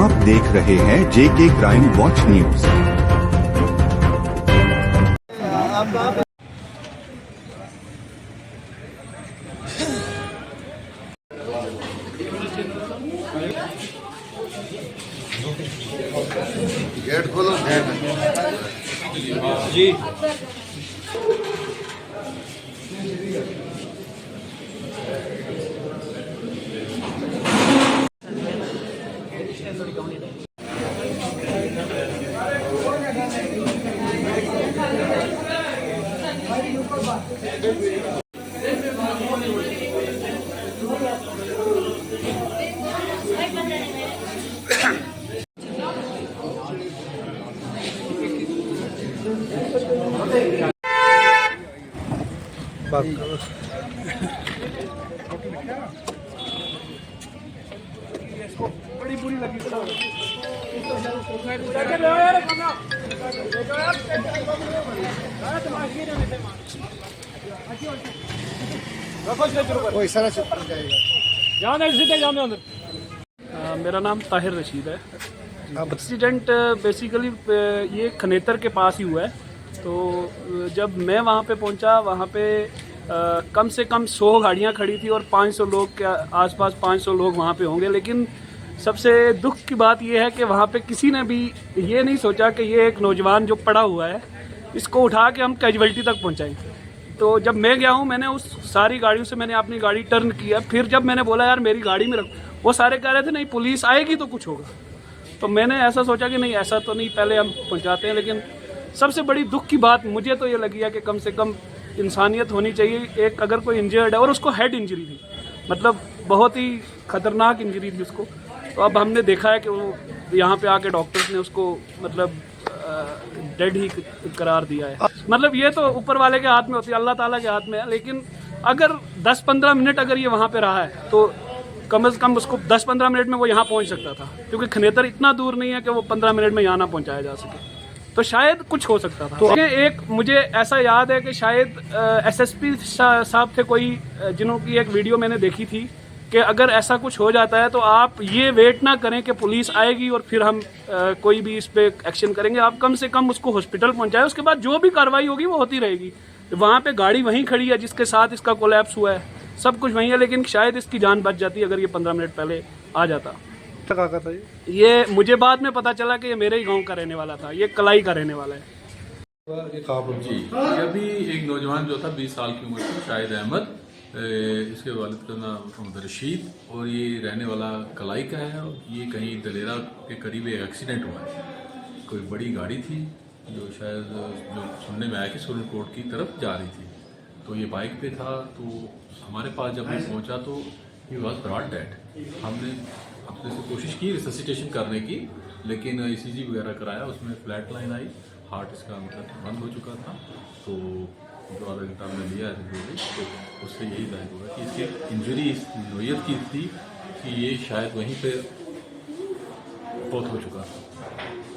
आप देख रहे हैं जेके क्राइम वॉच न्यूज। गेट खोलो जी। बड़ी बुरी लगी मेरा नाम ताहिर रशीद है। एक्सीडेंट बेसिकली ये खनेतर के पास ही हुआ है। तो जब मैं वहाँ पे पहुँचा, वहाँ पे कम से कम 100 गाड़ियाँ खड़ी थी और 500 लोग के आसपास 500 लोग वहाँ पे होंगे। लेकिन सबसे दुख की बात यह है कि वहाँ पे किसी ने भी ये नहीं सोचा कि ये एक नौजवान जो पड़ा हुआ है, इसको उठा के हम कैजुअल्टी तक पहुँचाएं। तो जब मैं गया हूँ, मैंने उस सारी गाड़ियों से मैंने अपनी गाड़ी टर्न किया। फिर जब मैंने बोला यार मेरी गाड़ी में रख, वो सारे कह रहे थे नहीं पुलिस आएगी तो कुछ होगा। तो मैंने ऐसा सोचा कि नहीं ऐसा तो नहीं, पहले हम पहुँचाते हैं। लेकिन सबसे बड़ी दुख की बात मुझे तो ये लगी है कि कम से कम इंसानियत होनी चाहिए। एक अगर कोई इंजर्ड है और उसको हेड इंजरी थी, मतलब बहुत ही खतरनाक इंजरी थी उसको, तो अब हमने देखा है कि वो यहाँ पे आके डॉक्टर्स ने उसको मतलब डेड ही करार दिया है। मतलब ये तो ऊपर वाले के हाथ में होती है, अल्लाह ताला के हाथ में है। लेकिन अगर 10-15 मिनट अगर ये वहाँ पे रहा है तो कम से कम उसको 10-15 मिनट में वो यहाँ पहुँच सकता था, क्योंकि खनेतर इतना दूर नहीं है कि वो 15 मिनट में यहाँ ना पहुँचाया जा सके। तो शायद कुछ हो सकता था। तो एक मुझे ऐसा याद है कि शायद एसएसपी साहब थे कोई, जिन्हों की एक वीडियो मैंने देखी थी कि अगर ऐसा कुछ हो जाता है तो आप ये वेट ना करें कि पुलिस आएगी और फिर हम कोई भी इस पे एक्शन करेंगे। आप कम से कम उसको हॉस्पिटल पहुंचाएं, उसके बाद जो भी कार्रवाई होगी वो होती रहेगी। वहाँ पे गाड़ी वहीं खड़ी है जिसके साथ इसका कोलैप्स हुआ है, सब कुछ वहीं है। लेकिन शायद इसकी जान बच जाती अगर ये 15 मिनट पहले आ जाता। था ये मुझे बाद में पता चला कि ये मेरे ही गांव का रहने वाला था, ये कलाई का रहने वाला है। जी, अभी एक नौजवान जो था 20 साल की उम्र की, शाहिद अहमद, इसके वालिद का नाम मोहम्मद रशीद, और ये रहने वाला कलाई का है। ये कहीं दलेरा के करीब एक एक्सीडेंट हुआ है। कोई बड़ी गाड़ी थी जो शायद जो सुनने में आया कि सुरन कोट की तरफ जा रही थी, तो ये बाइक पे था। तो हमारे पास जब मैं पहुंचा तो ही वॉज ब्रॉट डेड। हमने अपने से कोशिश की रिससिटेशन करने की, लेकिन ईसीजी वगैरह कराया, उसमें फ्लैट लाइन आई, हार्ट इसका मतलब बंद हो चुका था। तो जो आधा घंटा हमने लिया है तो उससे यही जाहिर हुआ कि इसकी इंजरी इस नोयत की थी कि ये शायद वहीं पे बहुत हो चुका था।